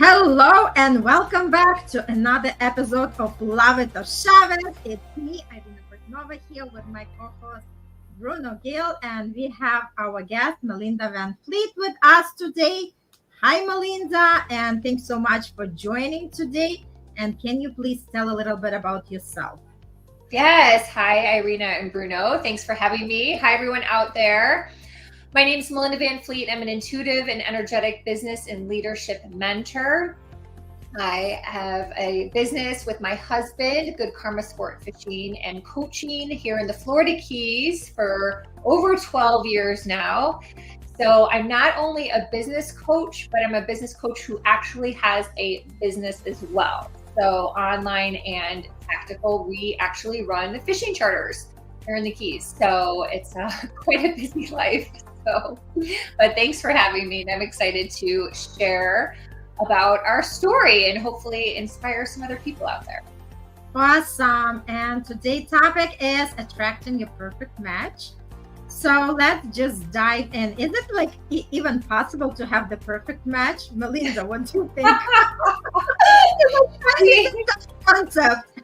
Hello and welcome back to another episode of Love It or Shove It. It's me, Irina Portnova, here with my co-host Bruno Gill, and we have our guest Melinda Van Fleet with us today. Hi Melinda, and thanks so much for joining today. And can you please tell a little bit about yourself? Yes. Hi, Irina and Bruno. Thanks for having me. Hi, everyone out there. My name is Melinda Van Fleet. I'm an intuitive and energetic business and leadership mentor. I have a business with my husband, Good Karma Sportfishing and Coaching here in the Florida Keys for over 12 years now. So I'm not only a business coach, but I'm a business coach who actually has a business as well. So online and tactical, we actually run fishing charters here in the Keys. So it's quite a busy life. But thanks for having me, and I'm excited to share about our story and hopefully inspire some other people out there. Awesome. And today's topic is attracting your perfect match. So let's just dive in. Is it like even possible to have the perfect match? Melinda, what do you think? It's a concept.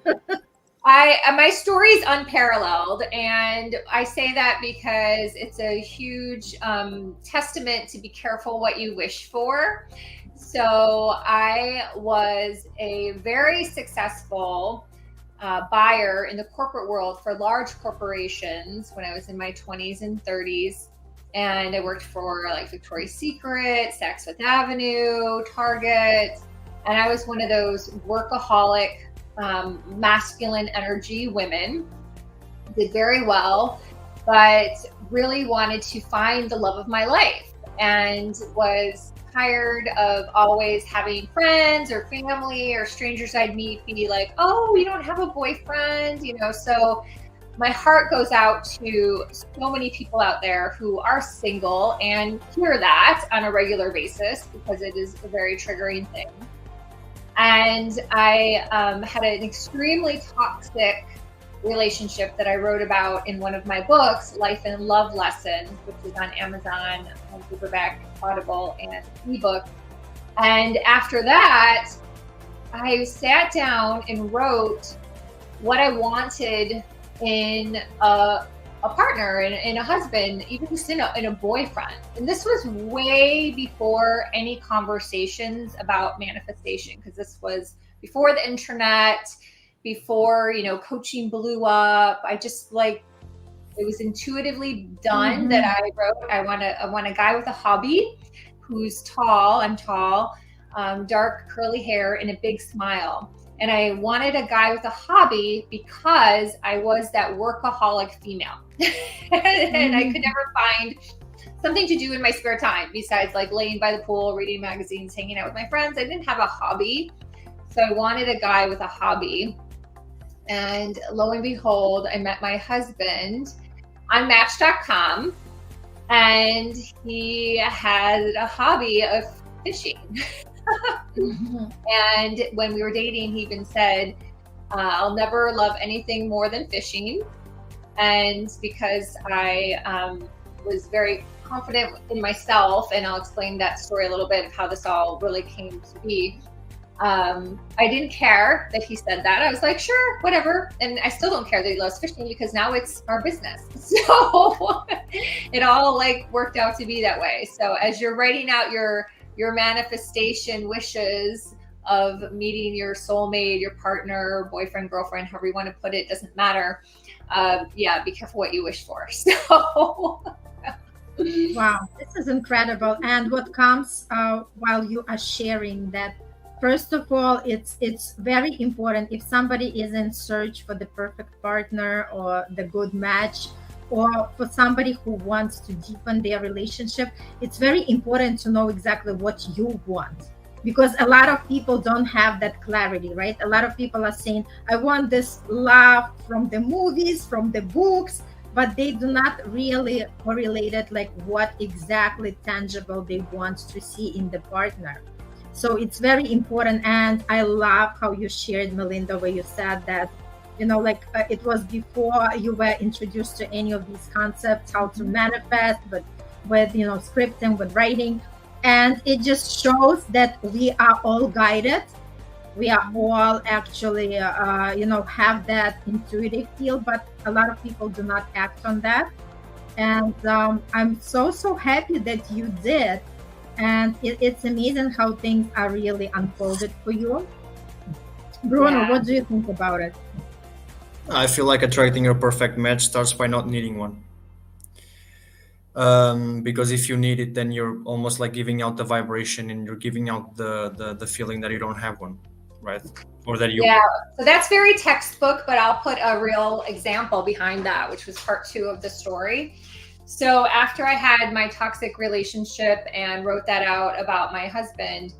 My story is unparalleled, and I say that because it's a huge testament to be careful what you wish for. So I was a very successful buyer in the corporate world for large corporations when I was in my 20s and 30s. And I worked for like Victoria's Secret, Saks Fifth Avenue, Target. And I was one of those workaholic, masculine energy women. Did very well, but really wanted to find the love of my life and was tired of always having friends or family or strangers I'd meet be like, oh, you don't have a boyfriend, so my heart goes out to so many people out there who are single and hear that on a regular basis because it is a very triggering thing. And I had an extremely toxic relationship that I wrote about in one of my books, Life and Love Lessons, which is on Amazon, paperback, Audible, and ebook. And after that, I sat down and wrote what I wanted in a partner, in a husband, even just in a boyfriend. And this was way before any conversations about manifestation, because this was before the internet, before, coaching blew up. I just it was intuitively done that I wrote, I want a guy with a hobby who's tall, I'm tall, dark curly hair and a big smile. And I wanted a guy with a hobby because I was that workaholic female. And I could never find something to do in my spare time besides laying by the pool, reading magazines, hanging out with my friends. I didn't have a hobby. So I wanted a guy with a hobby. And lo and behold, I met my husband on Match.com, and he had a hobby of fishing. And when we were dating, he even said, I'll never love anything more than fishing. And because I was very confident in myself, and I'll explain that story a little bit of how this all really came to be, I didn't care that he said that. I was like, sure, whatever. And I still don't care that he loves fishing because now it's our business. So it all worked out to be that way. So as you're writing out your manifestation wishes of meeting your soulmate, your partner, boyfriend, girlfriend, however you want to put it, doesn't matter. Be careful what you wish for. So wow, this is incredible. And what comes while you are sharing that, first of all, it's very important if somebody is in search for the perfect partner or the good match, or for somebody who wants to deepen their relationship, it's very important to know exactly what you want, because a lot of people don't have that clarity, right? A lot of people are saying, I want this love from the movies, from the books, but they do not really correlate it what exactly tangible they want to see in the partner. So it's very important. And I love how you shared, Melinda, where you said that it was before you were introduced to any of these concepts, how to manifest, but with scripting, with writing. And it just shows that we are all guided. We are all actually, have that intuitive feel, but a lot of people do not act on that. And I'm so happy that you did. And it's amazing how things are really unfolded for you. Bruno, Yeah. what do you think about it? I feel like attracting a perfect match starts by not needing one. Because if you need it, then you're almost like giving out the vibration, and you're giving out the feeling that you don't have one, right? Or that you. Yeah, so that's very textbook, but I'll put a real example behind that, which was part 2 of the story. So after I had my toxic relationship and wrote that out about my husband,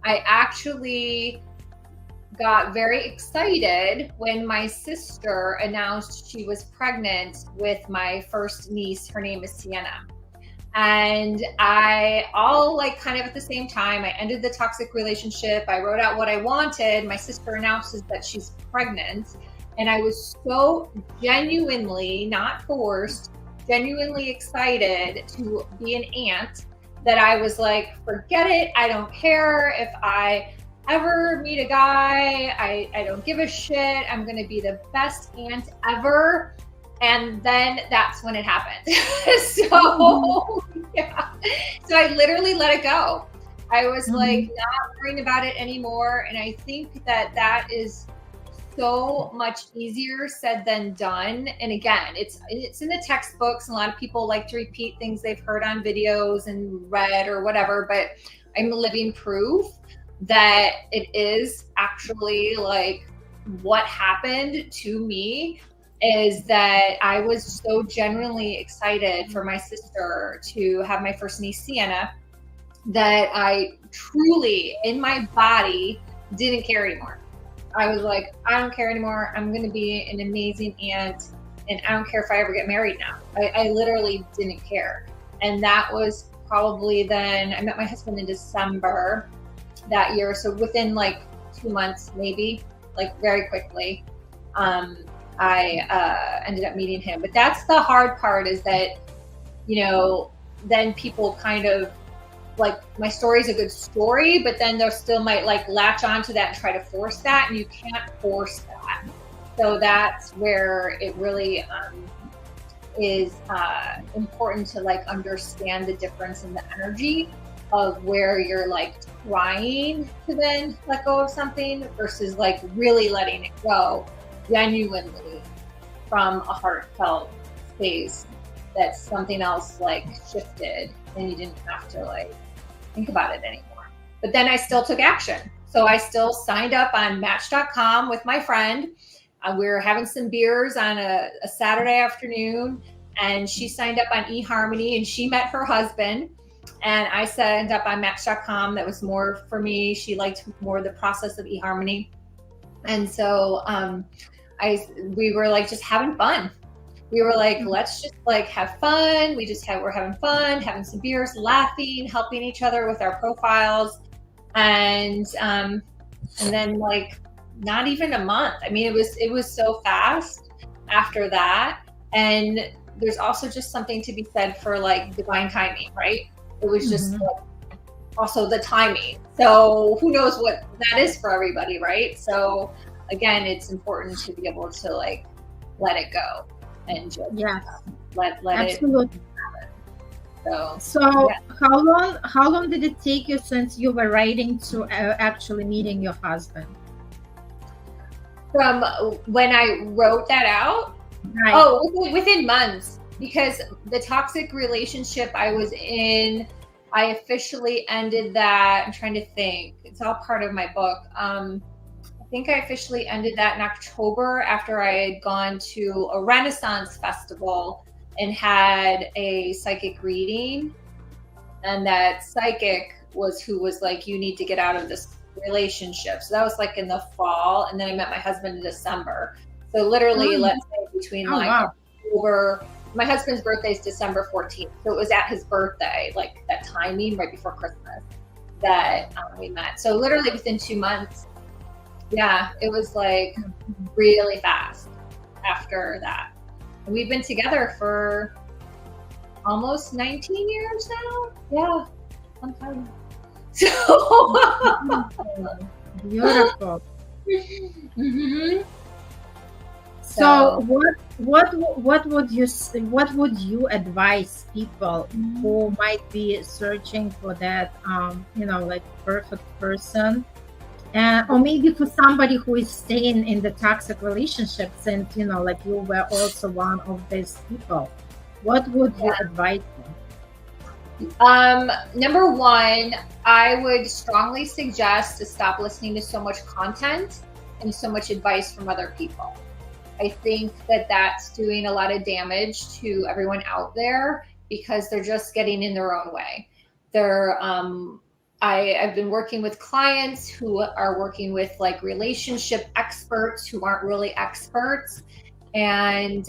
I actually got very excited when my sister announced she was pregnant with my first niece. Her name is Sienna. And I all like kind of at the same time, I ended the toxic relationship. I wrote out what I wanted. My sister announces that she's pregnant. And I was so genuinely, not forced, genuinely excited to be an aunt that I was like, forget it. I don't care if I ever meet a guy. I don't give a shit. I'm going to be the best aunt ever. And then that's when it happened. So, yeah. So I literally let it go. I was like not worrying about it anymore. And I think that that is so much easier said than done. And again, it's in the textbooks, and a lot of people like to repeat things they've heard on videos and read or whatever, but I'm living proof that it is actually like what happened to me is that I was so genuinely excited for my sister to have my first niece, Sienna, that I truly in my body didn't care anymore. I was like, I don't care anymore. I'm going to be an amazing aunt, and I don't care if I ever get married now. I literally didn't care. And that was probably then, I met my husband in December that year. So within like 2 months, maybe, like very quickly, I ended up meeting him. But that's the hard part, is that, then people kind of like, my story is a good story, but then they still might like latch onto that and try to force that, and you can't force that. So that's where it really is important to like understand the difference in the energy of where you're like trying to then let go of something versus like really letting it go genuinely from a heartfelt space, that something else like shifted and you didn't have to like think about it anymore. But then I still took action. So I still signed up on Match.com with my friend. We were having some beers on a Saturday afternoon, and she signed up on eHarmony, and she met her husband. And I signed up on Match.com. That was more for me. She liked more the process of eHarmony. And so we were like just having fun. We were like, let's just like have fun. We're having fun, having some beers, laughing, helping each other with our profiles. And then like not even a month. I mean, it was so fast after that. And there's also just something to be said for like divine timing, right? It was just like, also the timing. So who knows what that is for everybody, right? So again, it's important to be able to like let it go and just let absolutely. it happen. So yeah. How long did it take you since you were writing to actually meeting your husband? From when I wrote that out? Right. Oh, within months, because the toxic relationship I was in, I officially ended that. I'm trying to think. It's all part of my book. I think I officially ended that in October after I had gone to a Renaissance festival and had a psychic reading. And that psychic was who was like, you need to get out of this relationship. So that was like in the fall. And then I met my husband in December. So literally, let's say between October, my husband's birthday is December 14th. So it was at his birthday, like that timing right before Christmas, that we met. So literally within 2 months. Yeah, it was like really fast after that. And we've been together for almost 19 years now. Yeah. So Beautiful. Mhm. So what would you advise people who might be searching for that like perfect person, or maybe for somebody who is staying in the toxic relationships, and like you were also one of these people, what would you advise them? Number one, I would strongly suggest to stop listening to so much content and so much advice from other people. I think that that's doing a lot of damage to everyone out there because they're just getting in their own way. I've been working with clients who are working with like relationship experts who aren't really experts, and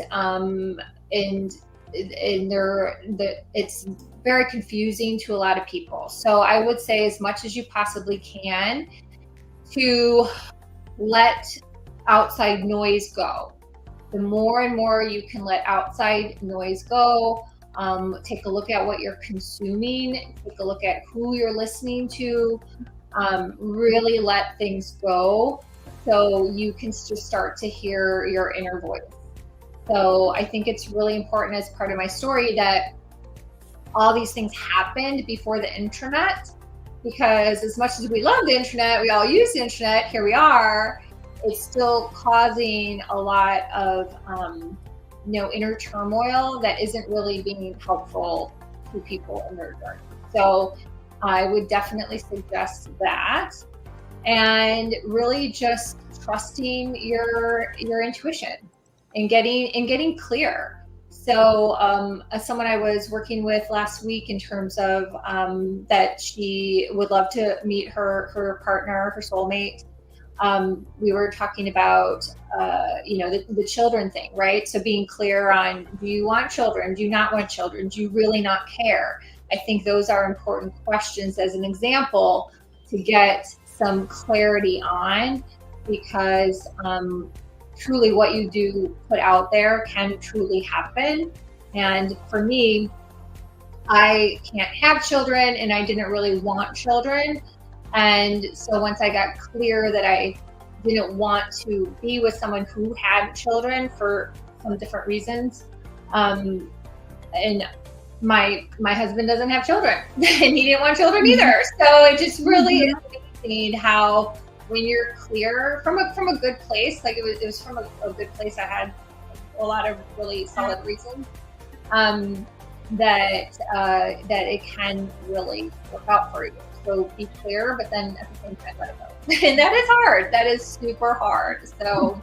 it's very confusing to a lot of people. So I would say as much as you possibly can to let outside noise go. The more and more you can let outside noise go, take a look at what you're consuming, take a look at who you're listening to, really let things go so you can just start to hear your inner voice. So I think it's really important as part of my story that all these things happened before the internet, because as much as we love the internet, we all use the internet, here we are, it's still causing a lot of inner turmoil that isn't really being helpful to people in their journey. So I would definitely suggest that, and really just trusting your intuition and getting clear. So someone I was working with last week in terms of that she would love to meet her partner, her soulmate. We were talking about, the children thing, right? So being clear on, do you want children? Do you not want children? Do you really not care? I think those are important questions as an example to get some clarity on, because truly what you do put out there can truly happen. And for me, I can't have children and I didn't really want children. And so once I got clear that I didn't want to be with someone who had children for some different reasons, and my husband doesn't have children and he didn't want children either. So it just really is amazing how when you're clear from a good place, like it was from a good place. I had a lot of really solid reasons that it can really work out for you. So be clear, but then at the same time, let it go. And that is hard. That is super hard. So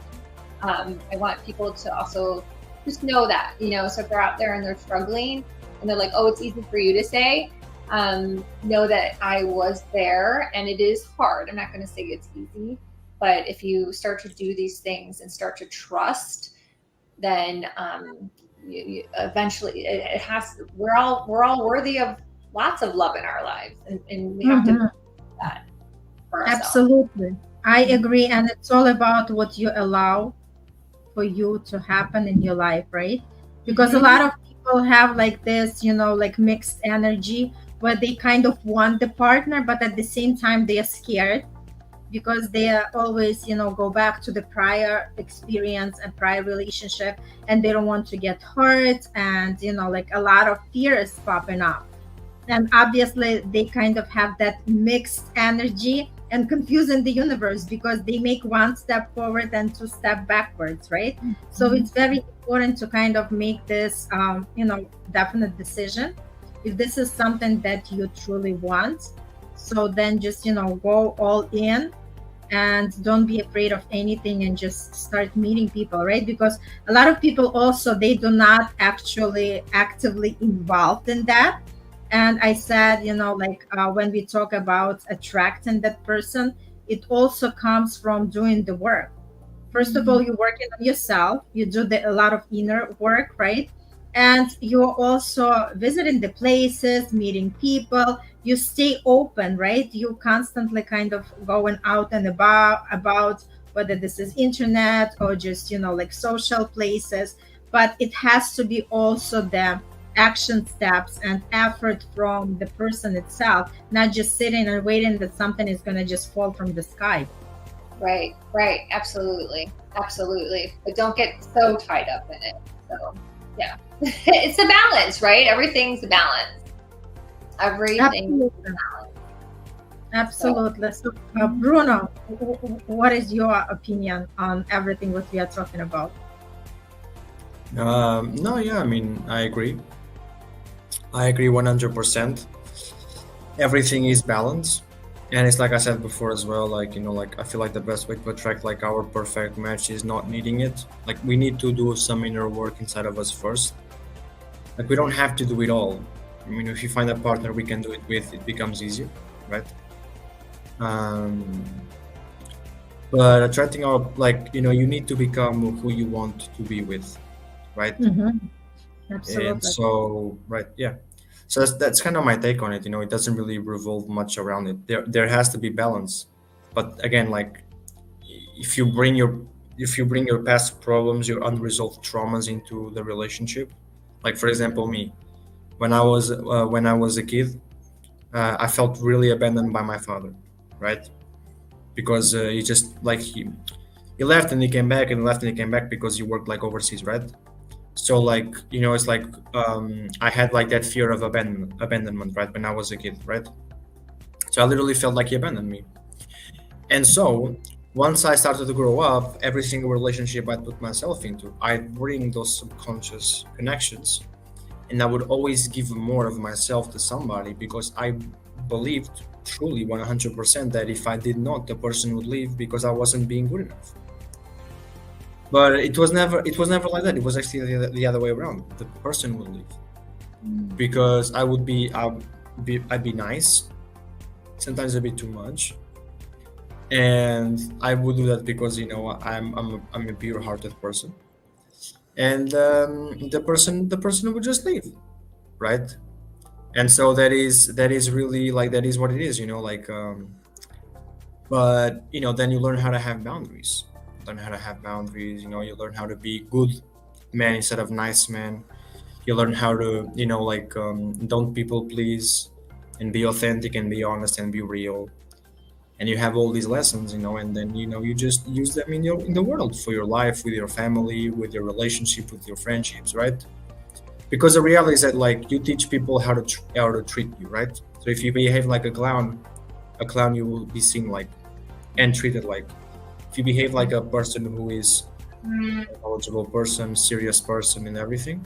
I want people to also just know that, so if they're out there and they're struggling and they're like, oh, it's easy for you to say, know that I was there and it is hard. I'm not going to say it's easy, but if you start to do these things and start to trust, then you eventually it has. We're all worthy of lots of love in our lives, and we have to do that for ourselves. Absolutely, I agree, and it's all about what you allow for you to happen in your life, right? Because a lot of people have like this, like mixed energy, where they kind of want the partner, but at the same time they are scared because they are always, go back to the prior experience and prior relationship, and they don't want to get hurt, and like a lot of fear is popping up. And obviously they kind of have that mixed energy and confusing the universe, because they make one step forward and two step backwards, right? So it's very important to kind of make this definite decision if this is something that you truly want. So then just go all in and don't be afraid of anything and just start meeting people, right? Because a lot of people also, they do not actually actively involved in that. And I said, when we talk about attracting that person, it also comes from doing the work. First of all, you're working on yourself. You do a lot of inner work, right? And you're also visiting the places, meeting people. You stay open, right? You constantly kind of going out and about whether this is internet or just, like social places. But it has to be also the action steps and effort from the person itself, not just sitting and waiting that something is going to just fall from the sky. Right, absolutely, but don't get so tied up in it. So yeah. It's a balance, right? Everything's a balance. Everything is a balance. Absolutely. So Bruno, what is your opinion on everything what we are talking about? No, yeah, I mean, I agree 100%. Everything is balance, and it's like I said before as well, like, you know, like I feel like the best way to attract like our perfect match is not needing it. Like we need to do some inner work inside of us first. Like we don't have to do it all. I mean, if you find a partner we can do it with, it becomes easier, right? But attracting our, like, you know, you need to become who you want to be with, right? Absolutely. And so, right, yeah. So that's kind of my take on it. You know, it doesn't really revolve much around it. There has to be balance, but again, like if you bring your past problems, your unresolved traumas into the relationship, like for example, me, when I was a kid, I felt really abandoned by my father, right? Because he just like he left and he came back and left and he came back because he worked like overseas, right? So like, you know, it's like I had like that fear of abandonment, right, when I was a kid, right? So I literally felt like he abandoned me. And so once I started to grow up, every single relationship I put myself into, I bring those subconscious connections, and I would always give more of myself to somebody because I believed truly 100% that if I did not, the person would leave because I wasn't being good enough. But it was never like that. It was actually the other way around. The person would leave because I'd be nice, sometimes a bit too much, and I would do that because, you know, I'm a pure-hearted person, and the person would just leave, right? And so that is really like, that is what it is, you know, like but you know, then you learn how to have boundaries. You know, you learn how to be good man instead of nice man. You learn how to, you know, like don't people please, and be authentic and be honest and be real. And you have all these lessons, you know, and then, you know, you just use them in the world, for your life, with your family, with your relationship, with your friendships, right? Because the reality is that, like, you teach people how to treat you, right? So if you behave like a clown you will be seen like and treated like. If you behave like a person who is a knowledgeable person, serious person and everything,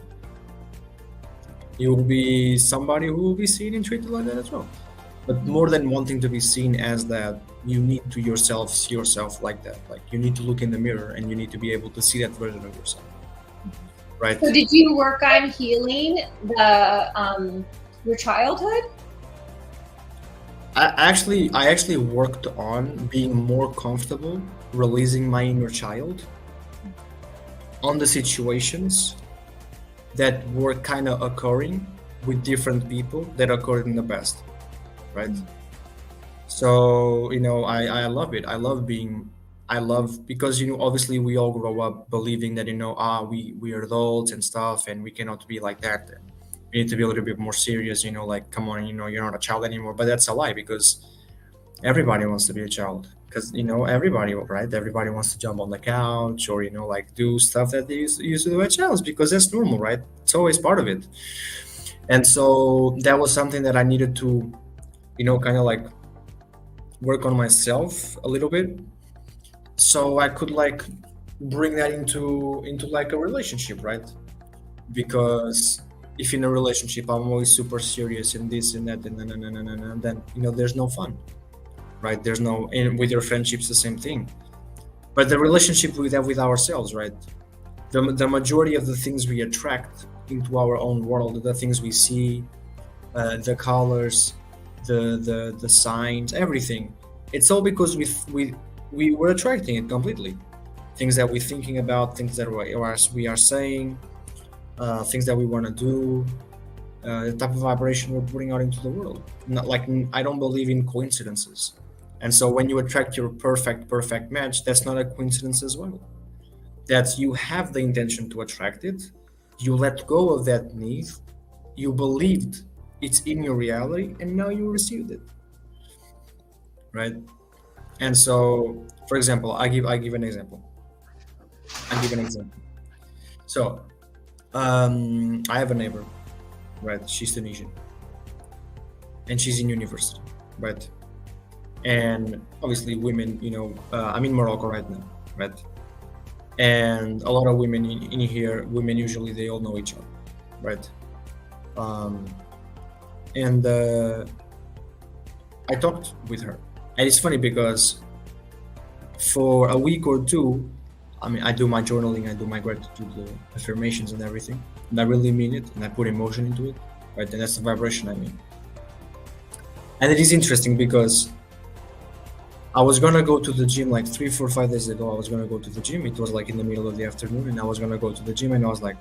you will be somebody who will be seen and treated like that as well. But more than wanting to be seen as that, you need to see yourself like that. Like, you need to look in the mirror and you need to be able to see that version of yourself, right? So did you work on healing your childhood? I actually worked on being more comfortable releasing my inner child on the situations that were kind of occurring with different people that occurred in the past, right? So, you know, I love it. I love because, you know, obviously we all grow up believing that, you know, we are adults and stuff, and we cannot be like that. We need to be a little bit more serious, you know, like, come on, you know, you're not a child anymore. But that's a lie, because everybody wants to be a child, because, you know, everybody wants to jump on the couch, or, you know, like, do stuff that they used to do as childs, because that's normal, right? It's always part of it. And so that was something that I needed to, you know, kind of like work on myself a little bit, so I could like bring that into like a relationship, right? Because if in a relationship I'm always super serious and this and that and then, you know, there's no fun, right? There's no, and with your friendships the same thing. But the relationship we have with ourselves, right? The majority of the things we attract into our own world, the things we see, the colors, the signs, everything, it's all because we were attracting it completely. Things that we're thinking about, things that we are saying, things that we want to do, the type of vibration we're putting out into the world. Not like, I don't believe in coincidences. And so when you attract your perfect match, that's not a coincidence as well. That you have the intention to attract it, you let go of that need, you believed it's in your reality, and now you received it, right? And so, for example, I give an example. So, I have a neighbor, right? She's Tunisian, and she's in university, right? And obviously, women, I'm in Morocco right now, right? And a lot of women in here, women usually they all know each other, right? And I talked with her, and it's funny because for a week or two, I mean, I do my journaling, I do my gratitude affirmations and everything, and I really mean it, and I put emotion into it, right? And that's the vibration I mean. And it is interesting because I was gonna go to the gym like 3, 4, 5 days ago. I was gonna go to the gym. It was like in the middle of the afternoon, and I was gonna go to the gym, and I was like,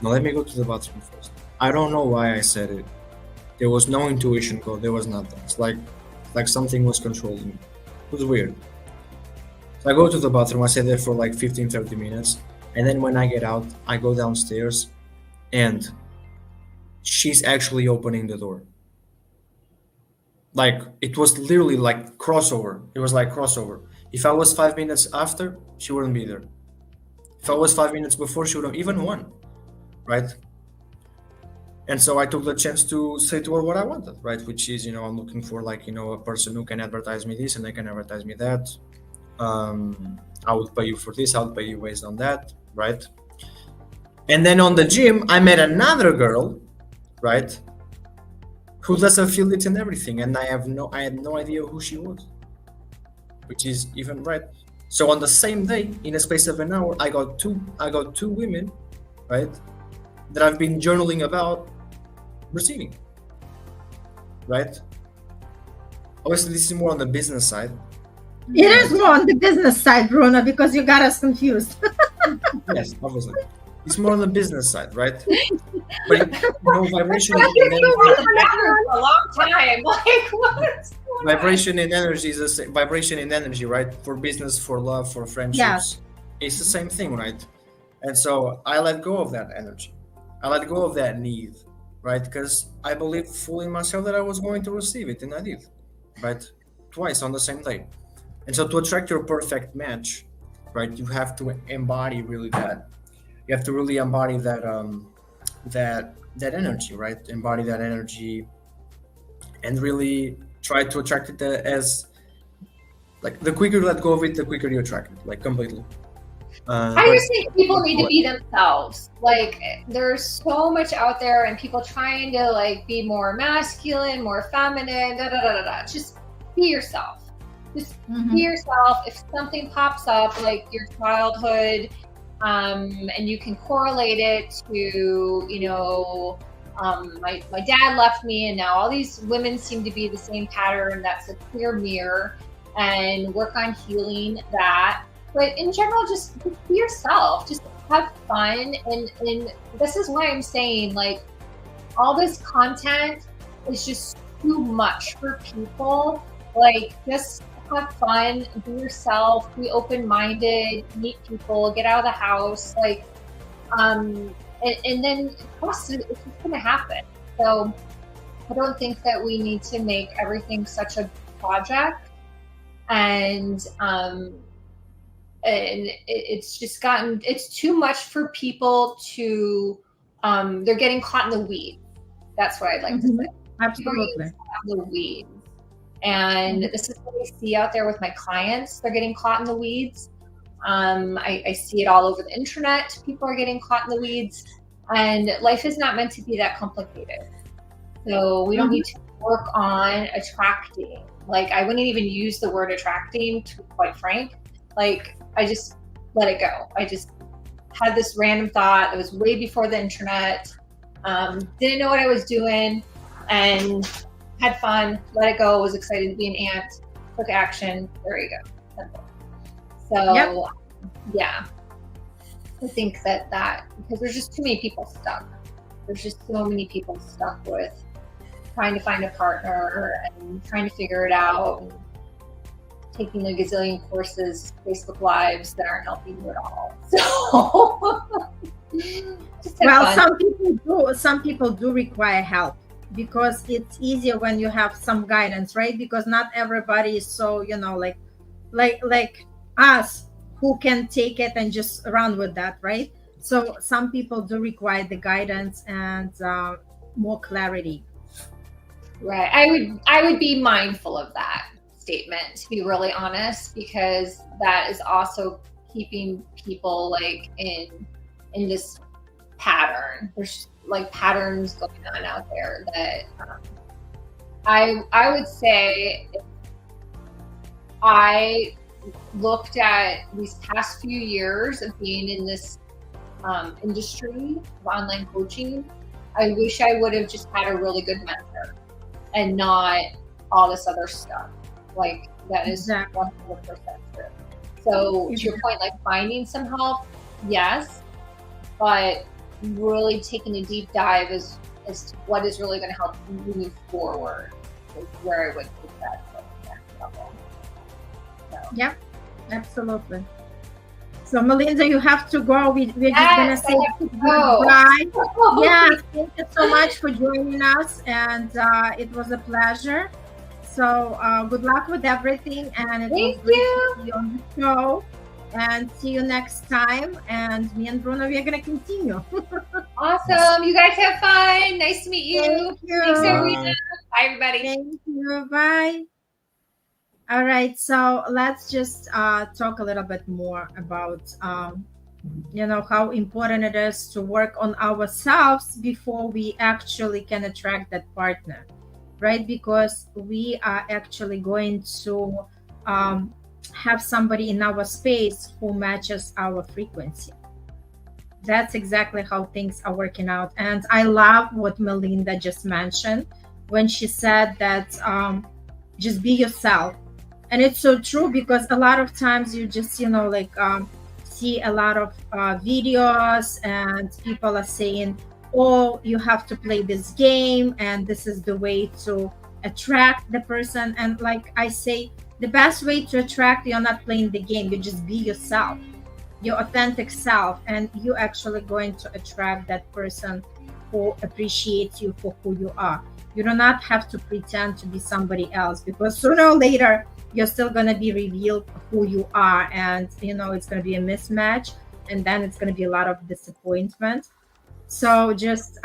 no, let me go to the bathroom first. I don't know why I said it. There was no intuition call. There was nothing. It's like something was controlling me. It was weird. So I go to the bathroom. I stay there for like 15, 30 minutes. And then when I get out, I go downstairs, and she's actually opening the door. Like, it was literally like crossover. It was like crossover. If I was 5 minutes after, she wouldn't be there. If I was 5 minutes before, she wouldn't even won, right? And so I took the chance to say to her what I wanted, right? Which is, I'm looking for like, a person who can advertise me this and they can advertise me that. I would pay you for this, I would pay you based on that, right? And then on the gym, I met another girl, right? Who does affiliates and everything, and I had no idea who she was, which is even right. So on the same day, in a space of an hour, I got two women, right, that I've been journaling about receiving, right? Obviously, this is more on the business side. It is more on the business side, Bruno, because you got us confused. Yes, obviously. It's more on the business side, right? But vibration and energy for a long time. Like, what? Vibration and energy is the same. Vibration and energy, right? For business, for love, for friendships, yes. It's the same thing, right? And so I let go of that energy. I let go of that need, right? Because I believed fully in myself that I was going to receive it, and I did, right? Twice on the same day. And so to attract your perfect match, right, you have to embody really that. You have to really embody that that energy, right? Embody that energy, and really try to attract it as, like, the quicker you let go of it, the quicker you attract it, like, completely. I just think people need to be themselves. Like, there's so much out there, and people trying to like be more masculine, more feminine, Just be yourself. Just be yourself. If something pops up, like your childhood, and you can correlate it to, my dad left me, and now all these women seem to be the same pattern. That's a clear mirror, and work on healing that. But in general, just be yourself. Just have fun, and this is why I'm saying, like, all this content is just too much for people. Like, just have fun, be yourself, be open-minded, meet people, get out of the house, like, and then trust it, it's just gonna happen. So I don't think that we need to make everything such a project, and it's just it's too much for people to, they're getting caught in the weeds. That's what I'd like to say. Absolutely. The weeds. And this is what I see out there with my clients. They're getting caught in the weeds. I see it all over the internet. People are getting caught in the weeds, and life is not meant to be that complicated. So we don't need to work on attracting. Like, I wouldn't even use the word attracting, to be quite frank. Like, I just let it go. I just had this random thought. It was way before the internet. Didn't know what I was doing, and had fun, let it go, was excited to be an aunt, took action, there you go. Simple. So, yeah, I think that because there's just too many people stuck. There's just so many people stuck with trying to find a partner and trying to figure it out, and taking a gazillion courses, Facebook Lives that aren't helping you at all. So Just have Well, fun. some people do require help because it's easier when you have some guidance, right? Because not everybody is so, like us who can take it and just run with that, right? So some people do require the guidance and more clarity. Right. I would be mindful of that statement, to be really honest, because that is also keeping people like in this pattern. There's like patterns going on out there that I would say if I looked at these past few years of being in this industry of online coaching, I wish I would have just had a really good mentor and not all this other stuff. Like that is Exactly. 100% true. So to your point, like finding some help, yes, but really taking a deep dive as to what is really going to help you move forward is where I would take that to the next level. So. Yep, absolutely. So Melinda, you have to go. We're just gonna Yes, say I have to go. goodbye. Yeah, thank you so much for joining us, and it was a pleasure. So good luck with everything, and it was Thank great you. to see you on the show. And see you next time. And me and Bruno, we are gonna continue. Awesome. You guys have fun. Nice to meet you. Thank you. Thanks, Irina. Bye. Bye, everybody. Thank you. Bye. All right. So let's just talk a little bit more about how important it is to work on ourselves before we actually can attract that partner, right? Because we are actually going to have somebody in our space who matches our frequency. That's exactly how things are working out. And I love what Melinda just mentioned when she said that just be yourself. And it's so true because a lot of times you just see a lot of videos and people are saying, oh, you have to play this game and this is the way to attract the person. And like I say, the best way to attract, you're not playing the game, you just be yourself, your authentic self, and you're actually going to attract that person who appreciates you for who you are. You do not have to pretend to be somebody else, because sooner or later you're still going to be revealed who you are, and it's going to be a mismatch, and then it's going to be a lot of disappointment. So just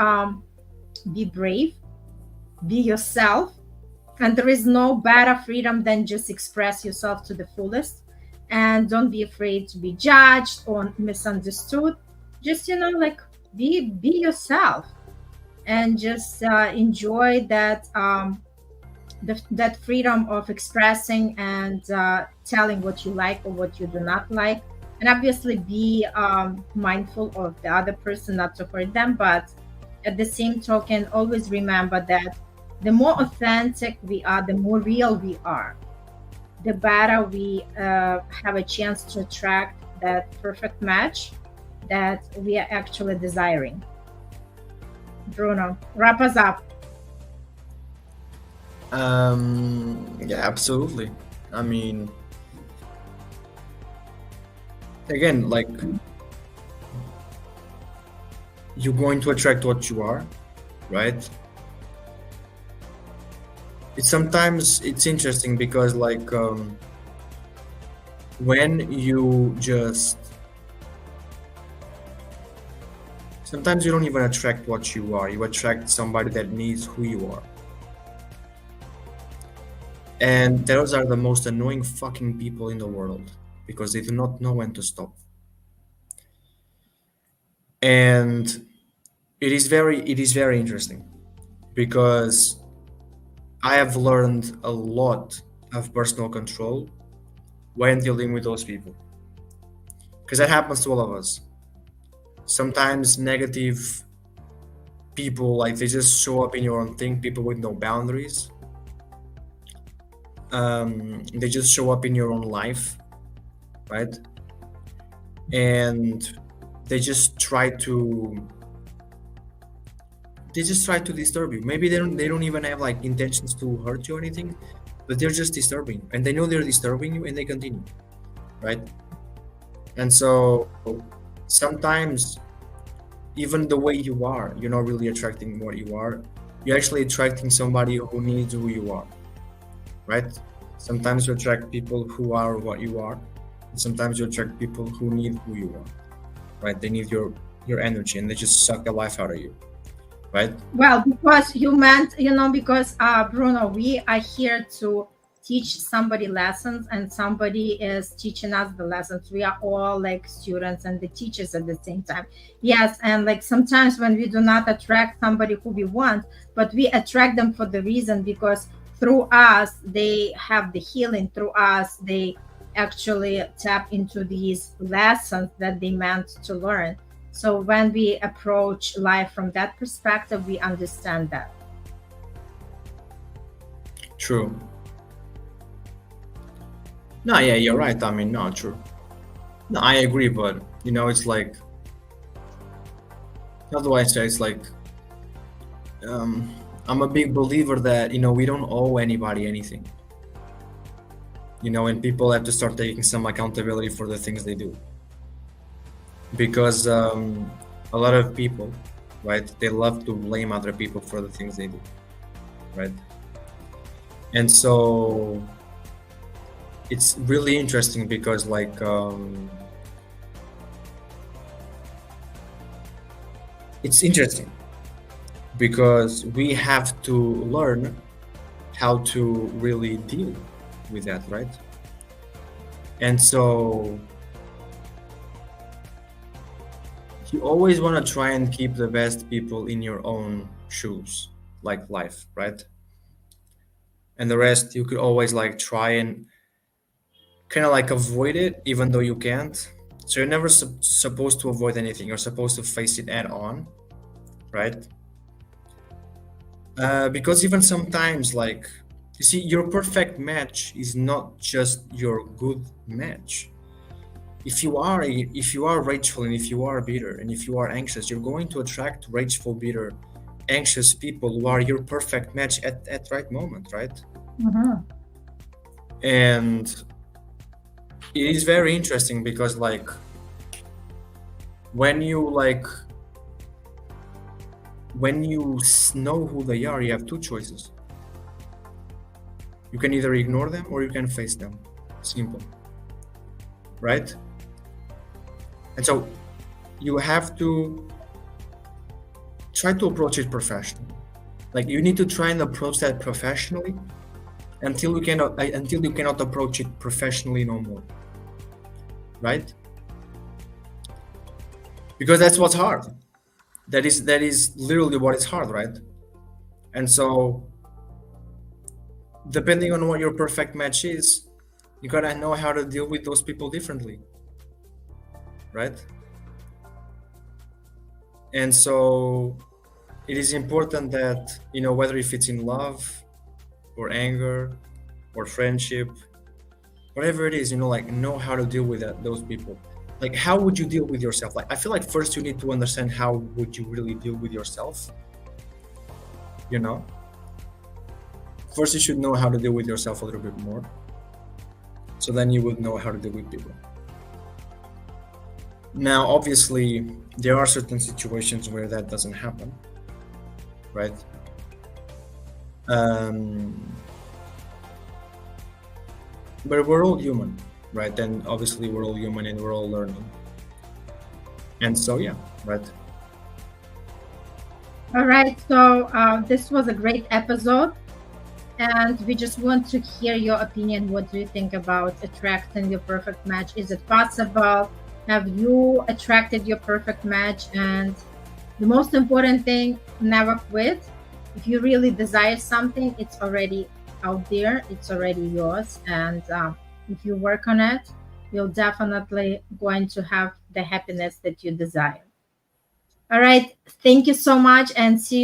be brave, be yourself, and there is no better freedom than just express yourself to the fullest. And don't be afraid to be judged or misunderstood. Just be yourself, and just enjoy that that freedom of expressing and telling what you like or what you do not like. And obviously be mindful of the other person, not to hurt them, but at the same token, always remember that the more authentic we are, the more real we are, the better we have a chance to attract that perfect match that we are actually desiring. Bruno, wrap us up. Yeah, absolutely. I mean, again, like, you're going to attract what you are, right? Sometimes it's interesting because like when you just sometimes you don't even attract what you are, you attract somebody that needs who you are. And those are the most annoying fucking people in the world because they do not know when to stop. And it is very interesting because I have learned a lot of personal control when dealing with those people. Because that happens to all of us. Sometimes negative people, like, they just show up in your own thing, people with no boundaries. They just show up in your own life, right? And they just try to disturb you. Maybe they don't even have like intentions to hurt you or anything, but they're just disturbing, and they know they're disturbing you, and they continue, right? And so sometimes even the way you are, you're not really attracting what you are. You're actually attracting somebody who needs who you are, right? Sometimes you attract people who are what you are, and sometimes you attract people who need who you are, right? They need your energy, and they just suck the life out of you, right? Well, because you meant, because Bruno, we are here to teach somebody lessons, and somebody is teaching us the lessons. We are all like students and the teachers at the same time. Yes, and like sometimes when we do not attract somebody who we want, but we attract them for the reason because through us they have the healing, through us they actually tap into these lessons that they meant to learn. So when we approach life from that perspective, we understand that. True. No, yeah, you're right. I mean, no, true. No, I agree, but it's like, how do I say? It's like, I'm a big believer that we don't owe anybody anything. And people have to start taking some accountability for the things they do, because a lot of people, right, they love to blame other people for the things they do, right? And so it's really interesting because like it's interesting because we have to learn how to really deal with that, right? And so you always want to try and keep the best people in your own shoes, like life, right? And the rest you could always like try and kind of like avoid it, even though you can't. So you're never supposed to avoid anything. You're supposed to face it head on, right? Because even sometimes, like, you see, your perfect match is not just your good match. If you are rageful, and if you are bitter, and if you are anxious, you're going to attract rageful, bitter, anxious people who are your perfect match at right moment, right? Mm-hmm. And it is very interesting because like when you know who they are, you have two choices. You can either ignore them or you can face them. Simple, right? And so you have to try to approach it professionally. Like you need to try and approach that professionally until you cannot approach it professionally no more, right? Because that's what's hard. That is literally what is hard, right? And so depending on what your perfect match is, you gotta know how to deal with those people differently, right? And so it is important that whether if it's in love or anger or friendship, whatever it is, like know how to deal with those people. Like how would you deal with yourself? Like I feel like first you need to understand how would you really deal with yourself. First you should know how to deal with yourself a little bit more, so then you would know how to deal with people. Now obviously there are certain situations where that doesn't happen, right? But we're all human, right? And obviously we're all human and we're all learning. And so yeah, right. All right, so this was a great episode, and we just want to hear your opinion. What do you think about attracting your perfect match? Is it possible? Have you attracted your perfect match? And the most important thing, never quit. If you really desire something, it's already out there, it's already yours, and if you work on it, you're definitely going to have the happiness that you desire. All right, thank you so much, and see you